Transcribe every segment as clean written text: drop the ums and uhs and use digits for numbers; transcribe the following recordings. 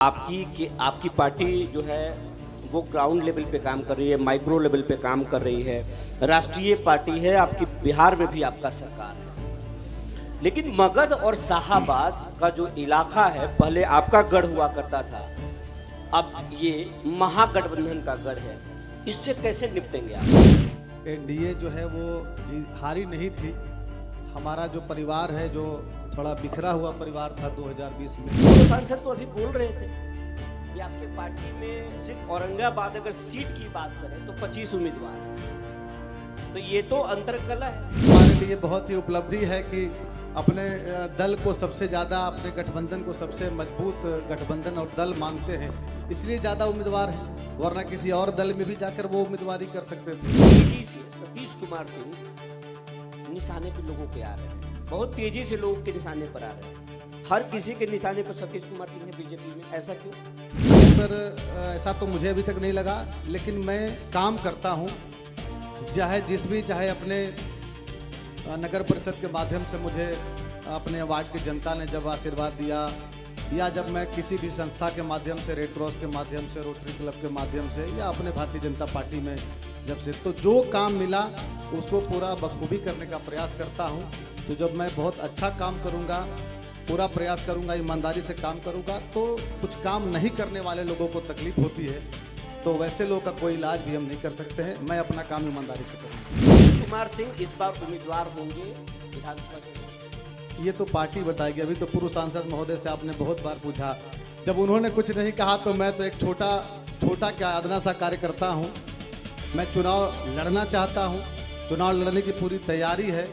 आपकी पार्टी जो है वो ग्राउंड लेवल पे काम कर रही है, माइक्रो लेवल पे काम कर रही है, राष्ट्रीय पार्टी है, आपकी बिहार में भी आपका सरकार है। लेकिन मगध और शाहाबाद का जो इलाका है पहले आपका गढ़ हुआ करता था, अब ये महागठबंधन का गढ़ है। इससे कैसे निपटेंगे आप? एनडीए जो है वो हारी नहीं थी। हमारा जो परिवार है जो थोड़ा बिखरा हुआ परिवार था 2020 में। तो सांसद तो अभी बोल रहे थे कि आपके पार्टी में सिर्फ औरंगाबाद अगर सीट की बात करें तो 25 उम्मीदवार हैं। तो ये तो अंतरकला है। हमारे लिए बहुत ही उपलब्धि है कि अपने दल को सबसे ज़्यादा, अपने गठबंधन को सबसे मजबूत गठबंधन और दल मानते हैं, इसलिए ज़्यादा उम्मीदवार हैं, वरना किसी और दल में भी जाकर वो उम्मीदवारी कर सकते थे। तेजी से सतीश कुमार सिंह निशाने पे लोगों पे आ रहे हैं, बहुत तेजी से लोगों के निशाने पर आ रहे हैं। हर किसी के निशाने पर सतीश कुमार सिंह है बीजेपी में, ऐसा क्यों? पर ऐसा तो मुझे अभी तक नहीं लगा, लेकिन मैं काम करता हूँ, चाहे अपने नगर परिषद के माध्यम से मुझे अपने वार्ड की जनता ने जब आशीर्वाद दिया, या जब मैं किसी भी संस्था के माध्यम से, रेड क्रॉस के माध्यम से, रोटरी क्लब के माध्यम से, या अपने भारतीय जनता पार्टी में जब से, तो जो काम मिला उसको पूरा बखूबी करने का प्रयास करता हूँ। तो जब मैं बहुत अच्छा काम करूँगा, पूरा प्रयास करूँगा, ईमानदारी से काम करूँगा, तो कुछ काम नहीं करने वाले लोगों को तकलीफ होती है, तो वैसे लोगों का कोई इलाज भी हम नहीं कर सकते हैं। मैं अपना काम ईमानदारी से करूँगा। सतीश कुमार सिंह इस बार उम्मीदवार होंगे विधानसभा चुनाव? ये तो पार्टी बताएगी। अभी तो पूर्व सांसद महोदय से आपने बहुत बार पूछा, जब उन्होंने कुछ नहीं कहा तो मैं तो एक छोटा क्या अदना सा कार्यकर्ता हूँ। मैं चुनाव लड़ना चाहता हूँ, चुनाव लड़ने की पूरी तैयारी है,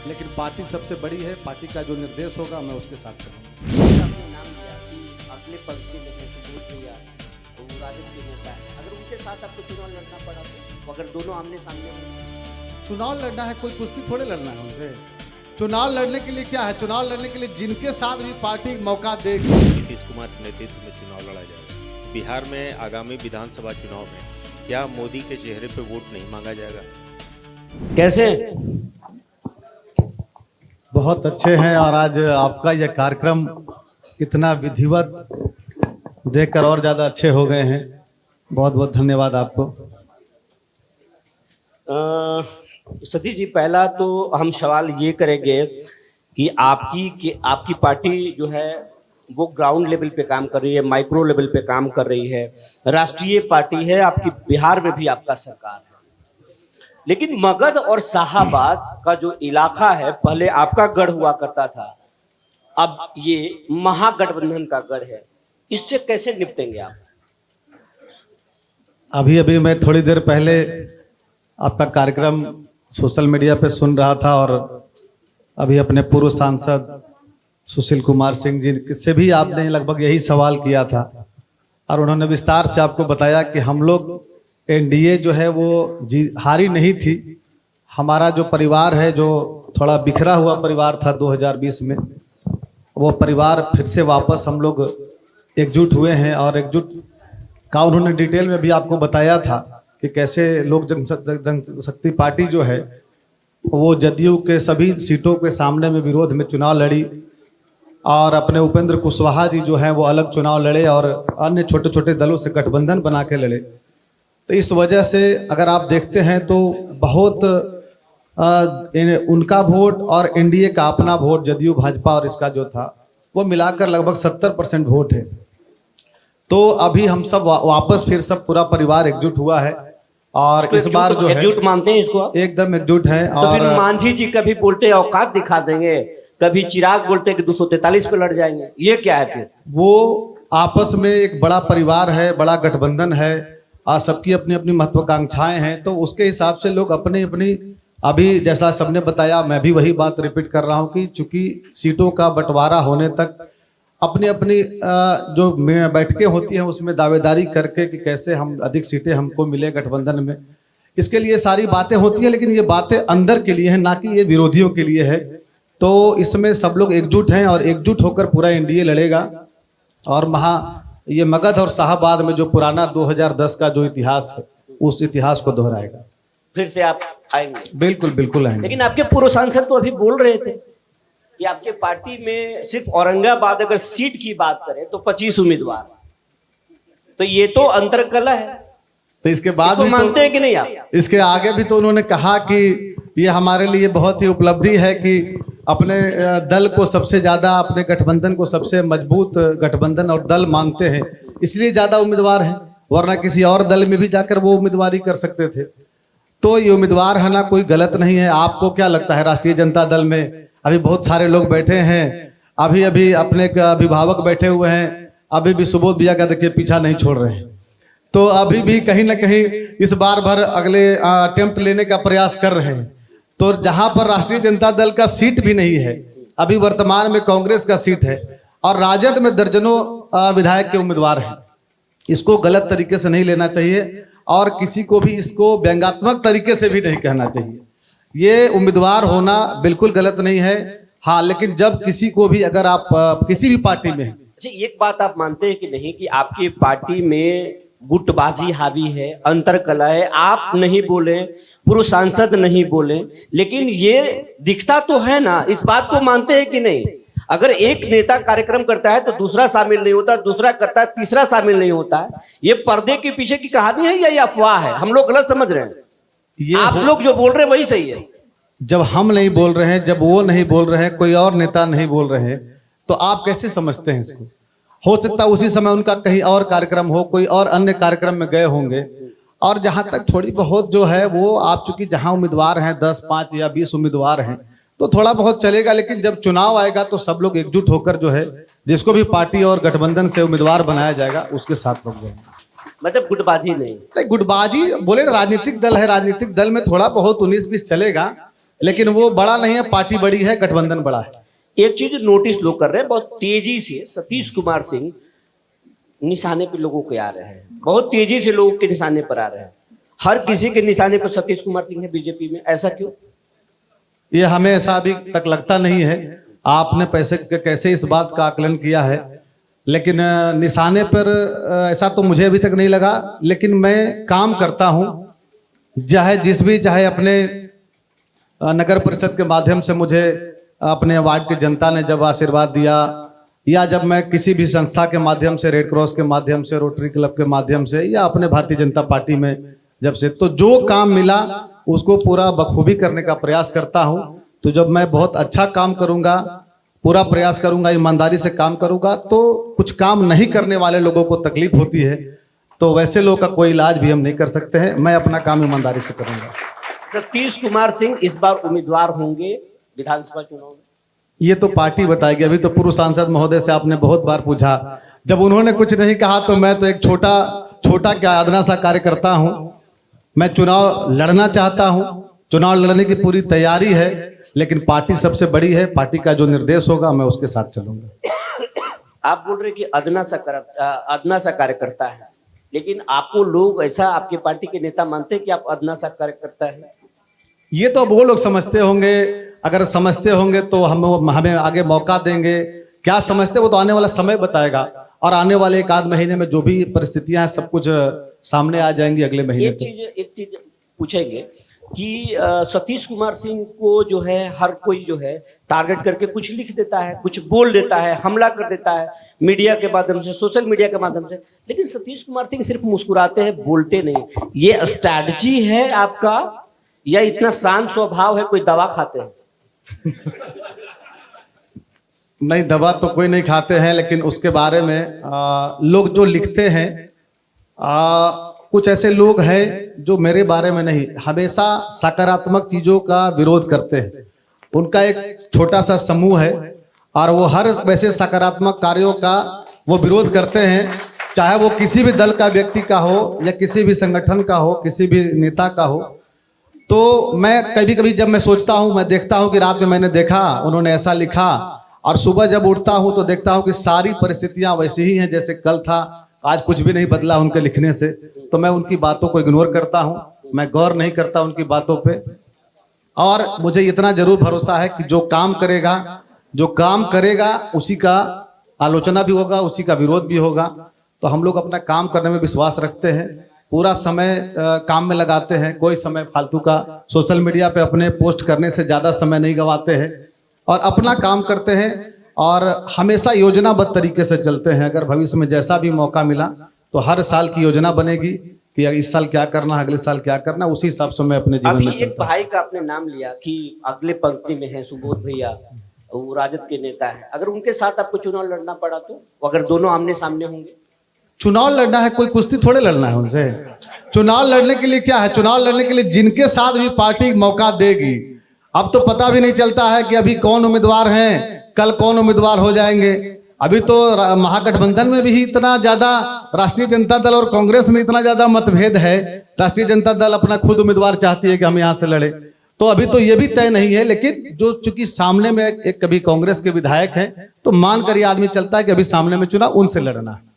लेकिन पार्टी सबसे बड़ी है, पार्टी का जो निर्देश होगा मैं उसके साथ चलूँगा। आपने नाम लिया कि अगले पंक्ति में जैसे वोट दिया तो वो राजद के नेता है, अगर उनके साथ आपको चुनाव लड़ना पड़ा तो अगर दोनों आमने सामने हो? चुनाव लड़ना है, कोई कुश्ती थोड़े लड़ना है उनसे। चुनाव लड़ने के लिए क्या है? चुनाव लड़ने के लिए जिनके साथ भी पार्टी मौका देगी। नीतीश कुमार के नेतृत्व में चुनाव लड़ा जाएगा। बिहार में आगामी विधानसभा चुनाव में क्या मोदी के चेहरे पे वोट नहीं मांगा जाएगा? कैसे? बहुत अच्छे हैं, और आज आपका यह कार्यक्रम इतना विधिवत देखकर और ज्यादा अच्छे हो गए हैं। बहुत बहुत धन्यवाद आपको। सतीश जी, पहला तो हम सवाल ये करेंगे कि आपकी पार्टी जो है वो ग्राउंड लेवल पे काम कर रही है, माइक्रो लेवल पे काम कर रही है, राष्ट्रीय पार्टी है, आपकी बिहार में भी आपका सरकार है। लेकिन मगध और शाहाबाद का जो इलाका है पहले आपका गढ़ हुआ करता था, अब ये महागठबंधन का गढ़ है। इससे कैसे निपटेंगे आप? अभी मैं थोड़ी देर पहले आपका कार्यक्रम सोशल मीडिया पे सुन रहा था, और अभी अपने पूर्व सांसद सुशील कुमार सिंह जी से भी आपने लगभग यही सवाल किया था, और उन्होंने विस्तार से आपको बताया कि हम लोग एनडीए जो है वो हारी नहीं थी। हमारा जो परिवार है जो थोड़ा बिखरा हुआ परिवार था 2020 में, वो परिवार फिर से वापस हम लोग एकजुट हुए हैं, और एकजुट का उन्होंने डिटेल में भी आपको बताया था कि कैसे लोक जनशक्ति पार्टी जो है वो जदयू के सभी सीटों के सामने में विरोध में चुनाव लड़ी, और अपने उपेंद्र कुशवाहा जी जो है वो अलग चुनाव लड़े, और अन्य छोटे छोटे दलों से गठबंधन बना के लड़े। तो इस वजह से अगर आप देखते हैं तो बहुत उनका वोट और एनडीए का अपना वोट, जदयू भाजपा और इसका जो था वो मिलाकर लगभग 70% वोट है। तो अभी हम सब वापस फिर सब पूरा परिवार एकजुट हुआ है, और इस बार जो है एकजुट मानते हैं इसको आप? एकदम एकजुट है। तो फिर मांझी जी कभी बोलते औकात दिखा देंगे, कभी चिराग बोलते कि 243 पे लड़ जाएंगे, ये क्या है फिर? वो आपस में एक बड़ा परिवार है, बड़ा गठबंधन है, और सबकी अपनी अपनी महत्वाकांक्षाएं हैं, तो उसके हिसाब से लोग अपनी अपनी, अभी जैसा सबने बताया, मैं भी वही बात रिपीट कर रहा हूं कि चूंकि सीटों का बंटवारा होने तक अपनी अपनी जो बैठकें होती हैं उसमें दावेदारी करके कि कैसे हम अधिक सीटें हमको मिले गठबंधन में, इसके लिए सारी बातें होती हैं, लेकिन ये बातें अंदर के लिए है, ना कि ये विरोधियों के लिए है। तो इसमें सब लोग एकजुट हैं, और एकजुट होकर पूरा एनडीए लड़ेगा, और ये मगध और शाहाबाद में जो पुराना 2010 का जो इतिहास है उस इतिहास को दोहराएगा। फिर से आप आएंगे? बिल्कुल बिल्कुल आएंगे। लेकिन आपके पूर्व सांसद तो अभी बोल रहे थे कि आपके पार्टी में सिर्फ औरंगाबाद अगर सीट की बात करें तो 25 उम्मीदवार, तो ये तो अंतरकला है, तो इसके बाद इसको भी मानते तो, हैं कि नहीं आप? इसके आगे भी तो उन्होंने कहा कि ये हमारे लिए बहुत ही उपलब्धि है कि अपने दल को सबसे ज्यादा, अपने गठबंधन को सबसे मजबूत गठबंधन और दल मानते हैं, इसलिए ज्यादा उम्मीदवार हैं, वरना किसी और दल में भी जाकर वो उम्मीदवारी कर सकते थे। तो ये उम्मीदवार है ना, कोई गलत नहीं है। आपको क्या लगता है, राष्ट्रीय जनता दल में अभी बहुत सारे लोग बैठे हैं, अभी अभी अपने अभिभावक बैठे हुए हैं, अभी भी सुबोध भैया का देखिए पीछा नहीं छोड़ रहे हैं, तो अभी भी कहीं ना कहीं इस बार भर अगले अटेम्प्ट लेने का प्रयास कर रहे हैं। तो जहां पर राष्ट्रीय जनता दल का सीट भी नहीं है, अभी वर्तमान में कांग्रेस का सीट है और राजद में दर्जनों विधायक के उम्मीदवार हैं। इसको गलत तरीके से नहीं लेना चाहिए और किसी को भी इसको व्यंग्यात्मक तरीके से भी नहीं कहना चाहिए। ये उम्मीदवार होना बिल्कुल गलत नहीं है, हाँ, लेकिन जब किसी को भी, अगर आप किसी भी पार्टी में हैं। अच्छा, एक बात आप मानते हैं कि नहीं कि आपकी पार्टी में गुटबाजी हावी है, अंतरकला है, आप नहीं बोले, पूर्व सांसद नहीं बोले, लेकिन ये दिखता तो है ना, इस बात को मानते हैं कि नहीं? अगर एक नेता कार्यक्रम करता है तो दूसरा शामिल नहीं होता, दूसरा करता है तीसरा शामिल नहीं होता है। ये पर्दे के पीछे की कहानी है या ये अफवाह है? हम लोग गलत समझ रहे हैं, ये आप लोग जो बोल रहे हैं वही सही है। जब हम नहीं बोल रहे हैं, जब वो नहीं बोल रहे हैं, कोई और नेता नहीं बोल रहे हैं, तो आप कैसे समझते हैं इसको? हो सकता है उसी समय उनका कहीं और कार्यक्रम हो, कोई और अन्य कार्यक्रम में गए होंगे। और जहां तक थोड़ी बहुत जो है वो, आप चूंकि जहां उम्मीदवार हैं 10, 5 या 20 उम्मीदवार हैं, तो थोड़ा बहुत चलेगा, लेकिन जब चुनाव आएगा तो सब लोग एकजुट होकर जो है, जिसको भी पार्टी और गठबंधन से उम्मीदवार बनाया जाएगा उसके साथ लोग जाएंगे। मतलब गुटबाजी नहीं, गुटबाजी बोले, राजनीतिक दल है, राजनीतिक दल में थोड़ा बहुत 19-20 चलेगा, लेकिन वो बड़ा नहीं है। पार्टी बड़ी है, गठबंधन बड़ा है। एक चीज नोटिस लोग कर रहे हैं, बहुत तेजी से सतीश कुमार सिंह निशाने पे लोगों के आ रहे हैं, बहुत तेजी से लोगों के निशाने पर आ रहे हैं। हर किसी के निशाने पर सतीश कुमार सिंह है बीजेपी में, ऐसा क्यों? ये हमें ऐसा अभी तक लगता नहीं है। आपने कैसे इस बात का आकलन किया है, लेकिन निशाने पर ऐसा तो मुझे अभी तक नहीं लगा। लेकिन मैं काम करता हूँ, चाहे अपने नगर परिषद के माध्यम से मुझे अपने वार्ड की जनता ने जब आशीर्वाद दिया, या जब मैं किसी भी संस्था के माध्यम से, रेड क्रॉस के माध्यम से, रोटरी क्लब के माध्यम से, या अपने भारतीय जनता पार्टी में जब से, तो जो काम मिला उसको पूरा बखूबी करने का प्रयास करता हूं। तो जब मैं बहुत अच्छा काम करूंगा, पूरा प्रयास करूंगा, ईमानदारी से काम करूंगा, तो कुछ काम नहीं करने वाले लोगों को तकलीफ होती है, तो वैसे लोगों का कोई इलाज भी हम नहीं कर सकते हैं। मैं अपना काम ईमानदारी से करूंगा। सतीश कुमार सिंह इस बार उम्मीदवार होंगे विधानसभा चुनाव में? ये तो पार्टी बताएगी। अभी तो पूर्व सांसद महोदय से आपने बहुत बार पूछा, जब उन्होंने कुछ नहीं कहा तो मैं तो एक छोटा क्या अदना सा कार्यकर्ता हूं। मैं चुनाव लड़ना चाहता हूं, चुनाव लड़ने की पूरी तैयारी है, लेकिन पार्टी सबसे बड़ी है। पार्टी का जो निर्देश होगा मैं उसके साथ चलूंगा। आप बोल रहे कि अदना सा कार्यकर्ता है, लेकिन आपको लोग ऐसा, आपके पार्टी के नेता मानते हैं कि आप अदना सा कार्यकर्ता है? ये तो अब वो लोग समझते होंगे, अगर समझते होंगे तो हमें आगे मौका देंगे। क्या समझते वो तो आने वाला समय बताएगा, और आने वाले 1 आध महीने में जो भी परिस्थितियां हैं सब कुछ सामने आ जाएंगी अगले महीने। एक चीज पूछेंगे कि सतीश कुमार सिंह को जो है हर कोई जो है टारगेट करके कुछ लिख देता है, कुछ बोल देता है, हमला कर देता है मीडिया के माध्यम से, सोशल मीडिया के माध्यम से, लेकिन सतीश कुमार सिंह सिर्फ मुस्कुराते हैं, बोलते नहीं। ये स्ट्रैटेजी है आपका या इतना शांत स्वभाव है? कोई दवा खाते हैं? नहीं, दवा तो कोई नहीं खाते हैं, लेकिन उसके बारे में लोग जो लिखते हैं, कुछ ऐसे लोग हैं जो मेरे बारे में नहीं, हमेशा सकारात्मक चीजों का विरोध करते हैं। उनका एक छोटा सा समूह है और वो हर वैसे सकारात्मक कार्यों का वो विरोध करते हैं, चाहे वो किसी भी दल का व्यक्ति का हो या किसी भी संगठन का हो, किसी भी नेता का हो। तो मैं कभी कभी जब मैं सोचता हूँ, मैं देखता हूँ कि रात में मैंने देखा उन्होंने ऐसा लिखा, और सुबह जब उठता हूँ तो देखता हूँ कि सारी परिस्थितियां वैसी ही हैं जैसे कल था, आज कुछ भी नहीं बदला उनके लिखने से। तो मैं उनकी बातों को इग्नोर करता हूँ, मैं गौर नहीं करता उनकी बातों पे। और मुझे इतना जरूर भरोसा है कि जो काम करेगा उसी का आलोचना भी होगा, उसी का विरोध भी होगा। तो हम लोग अपना काम करने में विश्वास रखते हैं, पूरा समय काम में लगाते हैं, कोई समय फालतू का सोशल मीडिया पे अपने पोस्ट करने से ज़्यादा समय नहीं गंवाते हैं और अपना काम करते हैं और हमेशा योजनाबद्ध तरीके से चलते हैं। अगर भविष्य में जैसा भी मौका मिला तो हर साल की योजना बनेगी कि इस साल क्या करना है, अगले साल क्या करना है, उसी हिसाब से मैं अपने जीवन अभी में एक चलता हूं। भाई का आपने नाम लिया कि अगले पंक्ति में है सुबोध भैया, वो राजद के नेता है, अगर उनके साथ आपको चुनाव लड़ना पड़ा तो, अगर दोनों आमने सामने होंगे? चुनाव लड़ना है, कोई कुश्ती थोड़े लड़ना है उनसे। चुनाव लड़ने के लिए क्या है, चुनाव लड़ने के लिए जिनके साथ भी पार्टी मौका देगी। अब तो पता भी नहीं चलता है कि अभी कौन उम्मीदवार हैं, कल कौन उम्मीदवार हो जाएंगे। अभी तो महागठबंधन में भी इतना ज्यादा, राष्ट्रीय जनता दल और कांग्रेस में इतना ज्यादा मतभेद है। राष्ट्रीय जनता दल अपना खुद उम्मीदवार चाहती है कि हम यहाँ से लड़े, तो अभी तो ये भी तय नहीं है। लेकिन जो चूंकि सामने में एक कभी कांग्रेस के विधायक हैं, तो मान कर ये आदमी चलता है कि अभी सामने में चुनाव उनसे लड़ना है।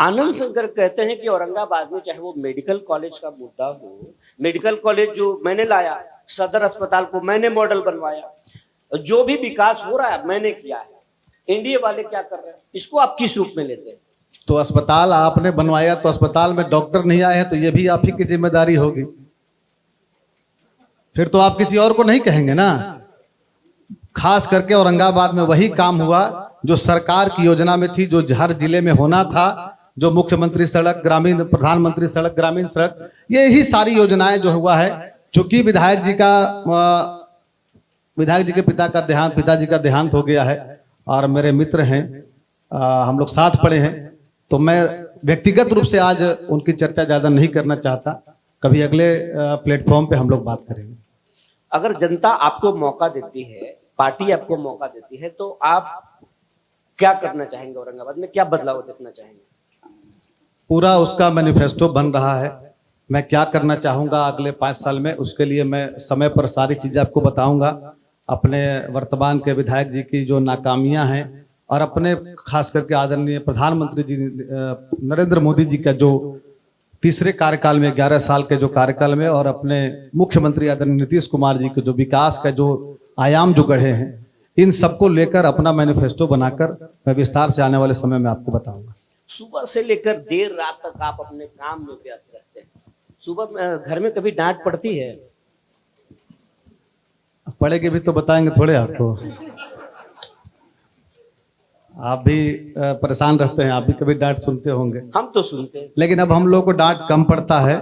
आनंद शंकर कहते हैं कि औरंगाबाद में चाहे वो मेडिकल कॉलेज का मुद्दा हो, मेडिकल कॉलेज जो मैंने लाया, सदर अस्पताल को मैंने मॉडल बनवाया, जो भी विकास हो रहा है मैंने किया है, एनडीए वाले क्या कर रहे हैं, इसको आप किस रूप में लेते हैं? तो अस्पताल आपने बनवाया, तो अस्पताल में डॉक्टर नहीं आए हैं, तो ये भी आप ही की जिम्मेदारी होगी। फिर तो आप किसी और को नहीं कहेंगे ना। खास करके औरंगाबाद में वही काम हुआ जो सरकार की योजना में थी, जो हर जिले में होना था, जो मुख्यमंत्री सड़क, ग्रामीण प्रधानमंत्री सड़क, ग्रामीण सड़क, ये ही सारी योजनाएं जो हुआ है। चूंकि विधायक जी के पिताजी का देहांत हो गया है और मेरे मित्र हैं, हम लोग साथ पढ़े हैं, तो मैं व्यक्तिगत रूप से आज उनकी चर्चा ज्यादा नहीं करना चाहता। कभी अगले प्लेटफॉर्म पे हम लोग बात करेंगे। अगर जनता आपको मौका देती है, पार्टी आपको मौका देती है, तो आप क्या करना चाहेंगे? औरंगाबाद में क्या बदलाव देखना चाहेंगे? पूरा उसका मैनिफेस्टो बन रहा है। मैं क्या करना चाहूँगा अगले 5 साल में, उसके लिए मैं समय पर सारी चीज़ें आपको बताऊंगा। अपने वर्तमान के विधायक जी की जो नाकामियां हैं और अपने खास करके आदरणीय प्रधानमंत्री जी नरेंद्र मोदी जी का जो तीसरे कार्यकाल में 11 साल के जो कार्यकाल में, और अपने मुख्यमंत्री आदरणीय नीतीश कुमार जी के जो विकास का जो आयाम जो गढ़े हैं, इन सबको लेकर अपना मैनिफेस्टो बनाकर मैं विस्तार से आने वाले समय में आपको बताऊंगा। सुबह से लेकर देर रात तक आप अपने काम में व्यस्त रहते हैं। सुबह घर में कभी डांट पड़ती है? पढ़ेंगे भी तो बताएंगे थोड़े आपको। आप भी परेशान रहते हैं, आप भी कभी डांट सुनते होंगे। हम तो सुनते हैं, लेकिन अब हम लोग को डांट कम पड़ता है,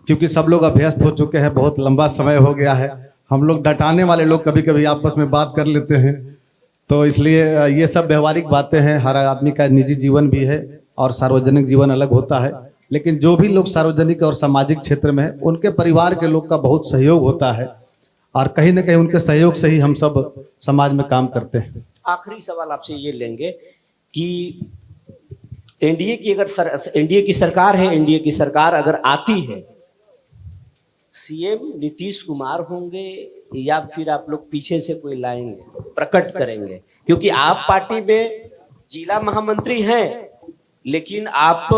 क्योंकि सब लोग अभ्यस्त हो चुके हैं, बहुत लंबा समय हो गया है। हम लोग डटाने वाले लोग कभी कभी आपस में बात कर लेते हैं, तो इसलिए ये सब व्यवहारिक बातें हैं। हर आदमी का निजी जीवन भी है और सार्वजनिक जीवन अलग होता है। लेकिन जो भी लोग सार्वजनिक और सामाजिक क्षेत्र में हैं, उनके परिवार के लोग का बहुत सहयोग होता है, और कहीं ना कहीं उनके सहयोग से ही हम सब समाज में काम करते हैं। आखिरी सवाल आपसे ये लेंगे कि एनडीए की अगर एनडीए की सरकार है, एनडीए की सरकार अगर आती है, सीएम नीतीश कुमार होंगे या फिर आप लोग पीछे से कोई लाएंगे, प्रकट करेंगे? क्योंकि आप पार्टी में जिला महामंत्री हैं, लेकिन आप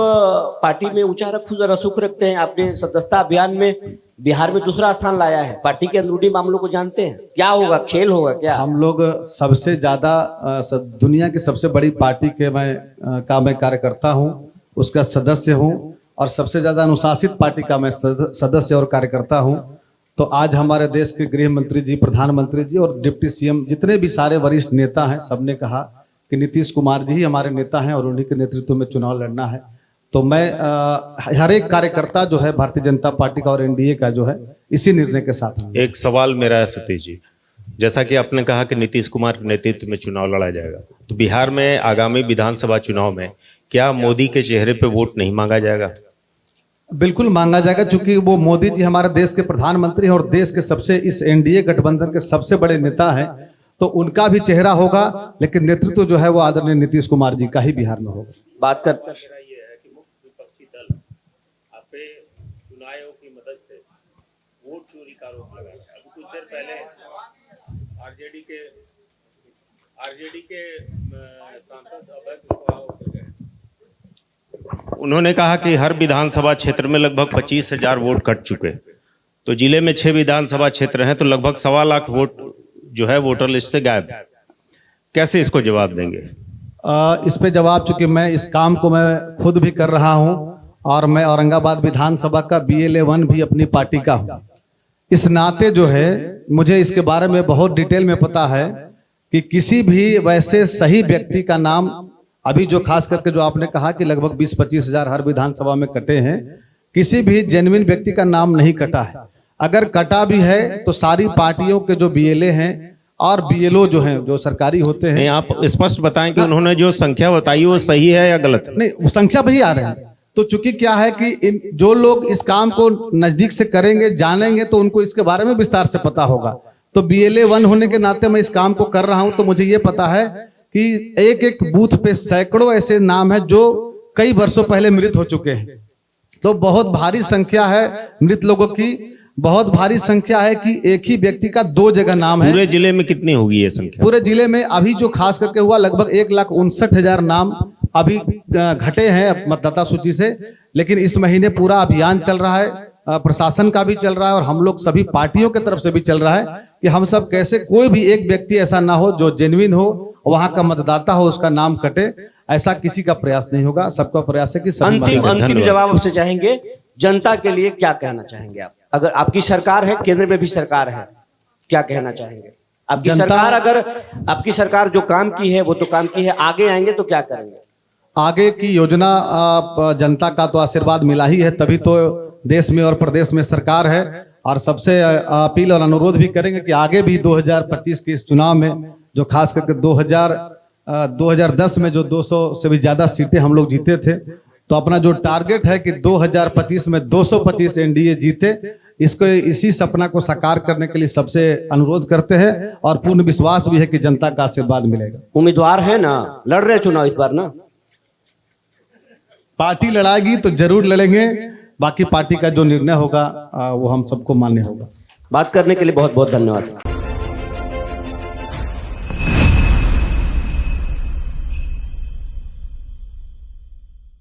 पार्टी में ऊंचा रसूख रखते हैं। आपने सदस्यता अभियान में बिहार में दूसरा स्थान लाया है। पार्टी के अंदरूनी मामलों को जानते हैं, क्या होगा, खेल होगा क्या? हम लोग सबसे ज्यादा दुनिया की सबसे बड़ी पार्टी के मैं कार्यकर्ता हूं, उसका सदस्य हूं, और सबसे ज्यादा अनुशासित पार्टी का मैं सदस्य और कार्यकर्ता हूं। तो आज हमारे देश के गृह मंत्री जी, प्रधानमंत्री जी और डिप्टी सीएम, जितने भी सारे वरिष्ठ नेता हैं, सबने कहा कि नीतीश कुमार जी ही हमारे नेता हैं और उन्हीं के नेतृत्व में चुनाव लड़ना है। तो मैं हर एक कार्यकर्ता जो है भारतीय जनता पार्टी का और एनडीए का जो है, इसी निर्णय के साथ हूं। एक सवाल मेरा है सतीश जी, जैसा कि आपने कहा कि नीतीश कुमार के नेतृत्व में चुनाव लड़ा जाएगा, तो बिहार में आगामी विधानसभा चुनाव में क्या मोदी के चेहरे पे वोट नहीं मांगा जाएगा? बिल्कुल मांगा जाएगा, क्योंकि वो मोदी जी हमारे देश के प्रधानमंत्री हैं और देश के सबसे, इस एनडीए गठबंधन के सबसे बड़े नेता हैं, तो उनका भी चेहरा होगा, लेकिन नेतृत्व जो है वो आदरणीय नीतीश कुमार जी का ही बिहार में होगा। बात कर मेरा ये है कि मुख्य विपक्षी दल आप पे चुनाव आयोग की मदद से वोट चोरी का आरोप लगा है। अभी कुछ देर पहले आरजेडी के सांसद अभय, उन्होंने कहा कि हर विधानसभा क्षेत्र में लगभग 25,000 वोट कट चुके, तो जिले में 6 विधानसभा क्षेत्र हैं, तो लगभग 1.25 लाख वोट जो है वोटर लिस्ट से गायब। कैसे इसको जवाब देंगे? इस पे जवाब, चूंकि मैं इस काम को मैं खुद भी कर रहा हूं और मैं औरंगाबाद विधानसभा का BLA1 भी अपनी पार्टी का हूं, इस नाते जो है मुझे इसके बारे में बहुत डिटेल में पता है कि किसी भी वैसे सही व्यक्ति का नाम अभी जो खास करके जो आपने कहा कि लगभग 20-25 हजार हर विधानसभा में कटे हैं, किसी भी जेन्युइन व्यक्ति का नाम नहीं कटा है। अगर कटा भी है तो सारी पार्टियों के जो बीएलए हैं और बीएलओ जो हैं, जो सरकारी होते हैं। नहीं, आप स्पष्ट बताएं कि उन्होंने जो संख्या बताई वो सही है या गलत है? नहीं, वो संख्या पे ही आ रहे हैं। तो चूंकि क्या है कि जो लोग इस काम को नजदीक से करेंगे, जानेंगे, तो उनको इसके बारे में विस्तार से पता होगा। तो BLA 1 होने के नाते मैं इस काम को कर रहा हूं, तो मुझे ये पता है कि एक एक बूथ पे सैकड़ों ऐसे नाम है जो कई वर्षों पहले मृत हो चुके हैं। तो बहुत भारी संख्या है मृत लोगों की, बहुत भारी संख्या है कि एक ही व्यक्ति का 2 जगह नाम है। पूरे जिले में कितनी होगी ये संख्या? पूरे जिले में अभी जो खास करके हुआ लगभग 1,59,000 नाम अभी घटे हैं मतदाता सूची से। लेकिन इस महीने पूरा अभियान चल रहा है, प्रशासन का भी चल रहा है और हम लोग सभी पार्टियों की तरफ से भी चल रहा है कि हम सब कैसे कोई भी एक व्यक्ति ऐसा ना हो जो जेन्युइन हो, वहां का मतदाता हो, उसका नाम कटे, ऐसा किसी का प्रयास नहीं होगा। सबका प्रयास है कि सभी अंतिम जवाब आपसे चाहेंगे, जनता के लिए क्या कहना चाहेंगे आप? अगर आपकी सरकार है, केंद्र में भी सरकार है, क्या कहना चाहेंगे? आपकी सरकार, अगर आपकी सरकार जो काम की है वो तो काम की है, आगे आएंगे तो क्या करेंगे? आगे की योजना जनता का तो आशीर्वाद मिला ही है, तभी तो देश में और प्रदेश में सरकार है। और सबसे अपील और अनुरोध भी करेंगे कि आगे भी 2025 के इस चुनाव में, जो खास करके 2010 में जो 200 से भी ज्यादा सीटें हम लोग जीते थे, तो अपना जो टारगेट है कि 2025 में 225 एनडीए जीते, इसको इसी सपना को साकार करने के लिए सबसे अनुरोध करते हैं और पूर्ण विश्वास भी है कि जनता का आशीर्वाद मिलेगा। उम्मीदवार है ना, लड़ रहे चुनाव इस बार ना? पार्टी लड़ाएगी तो जरूर लड़ेंगे, बाकी पार्टी का जो निर्णय होगा वो हम सबको मान्य होगा। बात करने के लिए बहुत बहुत धन्यवाद।